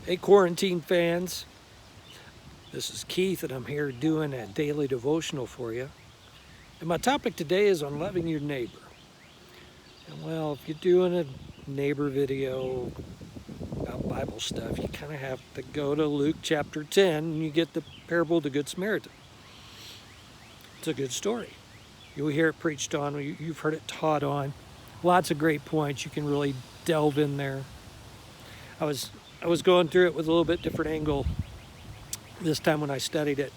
Hey, quarantine fans. This is Keith, and I'm here doing a daily devotional for you. And my topic today is on loving your neighbor. And well, if you're doing a neighbor video about Bible stuff, you kind of have to go to Luke chapter 10, and you get the parable of the Good Samaritan. It's a good story. You'll hear it preached on, you've heard it taught on. Lots of great points. You can really delve in there. I was going through it with a little bit different angle this time when I studied it,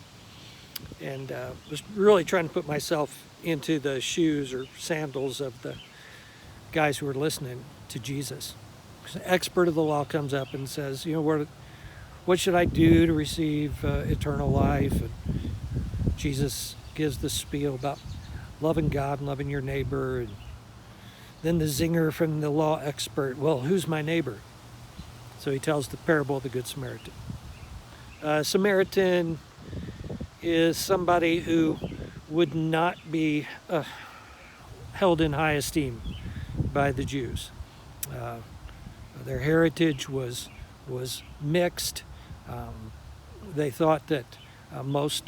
and was really trying to put myself into the shoes or sandals of the guys who were listening to Jesus. An expert of the law comes up and says, what should I do to receive eternal life? And Jesus gives the spiel about loving God and loving your neighbor. And then the zinger from the law expert, well, who's my neighbor? So he tells the parable of the Good Samaritan. Samaritan is somebody who would not be held in high esteem by the Jews. Their heritage was mixed. They thought that most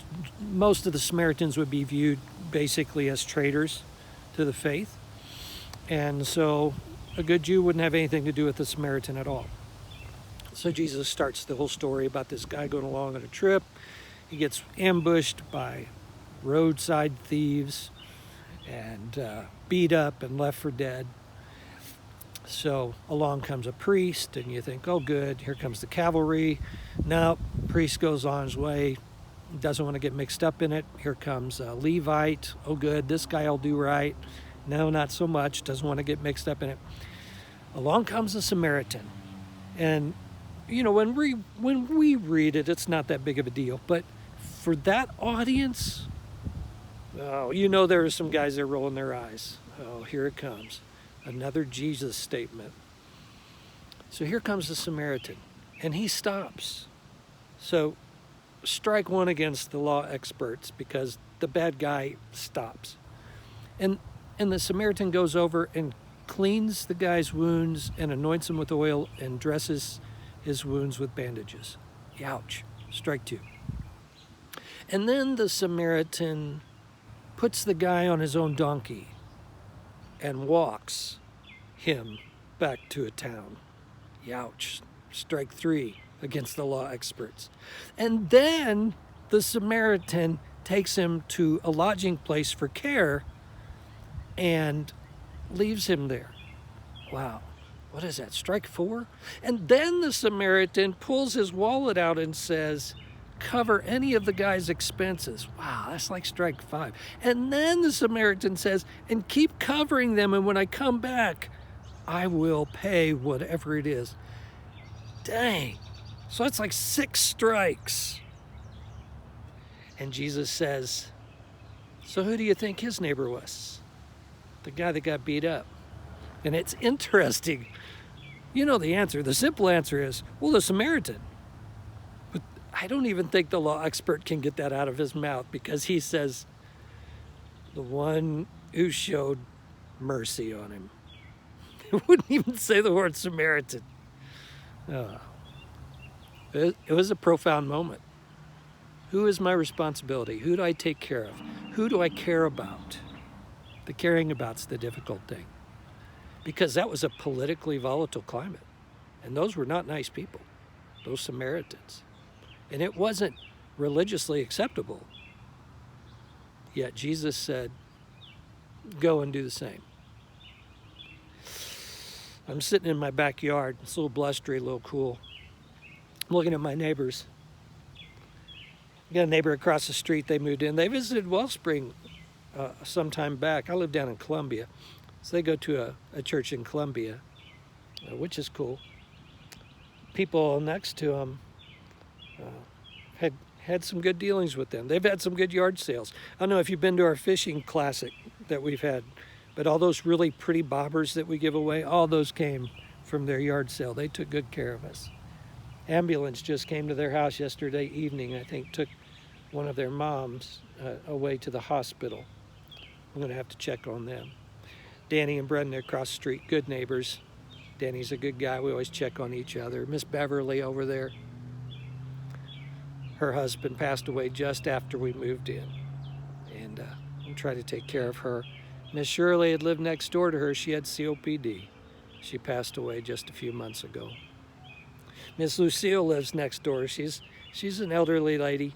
of the Samaritans would be viewed basically as traitors to the faith. And so a good Jew wouldn't have anything to do with the Samaritan at all. So Jesus starts the whole story about this guy going along on a trip. He gets ambushed by roadside thieves and beat up and left for dead. So along comes a priest, and you think, oh good, here comes the cavalry. No, priest goes on his way, doesn't want to get mixed up in it. Here comes a Levite. Oh good, this guy will do right. No, not so much, doesn't want to get mixed up in it. Along comes a Samaritan. And when we read it, it's not that big of a deal. But for that audience, there are some guys that are rolling their eyes. Oh, here it comes. Another Jesus statement. So here comes the Samaritan, and he stops. So strike one against the law experts, because the bad guy stops. And the Samaritan goes over and cleans the guy's wounds and anoints him with oil and dresses his wounds with bandages. Ouch. Strike two. And then the Samaritan puts the guy on his own donkey and walks him back to a town. Ouch. Strike three against the law experts. And then the Samaritan takes him to a lodging place for care and leaves him there. Wow. What is that? Strike four? And then the Samaritan pulls his wallet out and says, cover any of the guy's expenses. Wow, that's like strike five. And then the Samaritan says, and keep covering them, and when I come back, I will pay whatever it is. Dang. So that's like 6 strikes. And Jesus says, so who do you think his neighbor was? The guy that got beat up. And it's interesting. You know the answer. The simple answer is, well, the Samaritan. But I don't even think the law expert can get that out of his mouth, because he says, the one who showed mercy on him. It wouldn't even say the word Samaritan. It was a profound moment. Who is my responsibility? Who do I take care of? Who do I care about? The caring about's the difficult thing. Because that was a politically volatile climate. And those were not nice people, those Samaritans. And it wasn't religiously acceptable. Yet Jesus said, go and do the same. I'm sitting in my backyard. It's a little blustery, a little cool. I'm looking at my neighbors. I got a neighbor across the street. They moved in. They visited WellSpring some time back. I live down in Columbia. So they go to a church in Columbia, which is cool. People next to them had some good dealings with them. They've had some good yard sales. I don't know if you've been to our fishing classic that we've had, but all those really pretty bobbers that we give away, all those came from their yard sale. They took good care of us. Ambulance just came to their house yesterday evening. I think took one of their moms away to the hospital. I'm going to have to check on them. Danny and Brendan across the street, good neighbors. Denny's a good guy. We always check on each other. Miss Beverly over there, her husband passed away just after we moved in, and I try to take care of her. Miss Shirley had lived next door to her. She had COPD. She passed away just a few months ago. Miss Lucille lives next door. She's an elderly lady.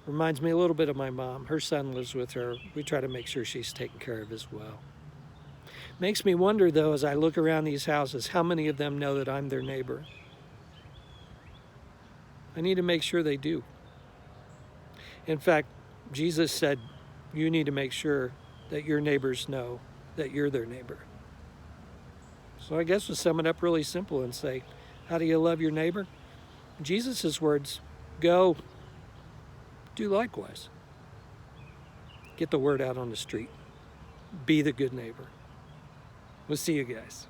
Reminds me a little bit of my mom. Her son lives with her. We try to make sure she's taken care of as well. Makes me wonder, though, as I look around these houses, how many of them know that I'm their neighbor? I need to make sure they do. In fact, Jesus said, you need to make sure that your neighbors know that you're their neighbor. So I guess we'll sum it up really simple and say, how do you love your neighbor? Jesus' words, go, do likewise. Get the word out on the street. Be the good neighbor. We'll see you guys.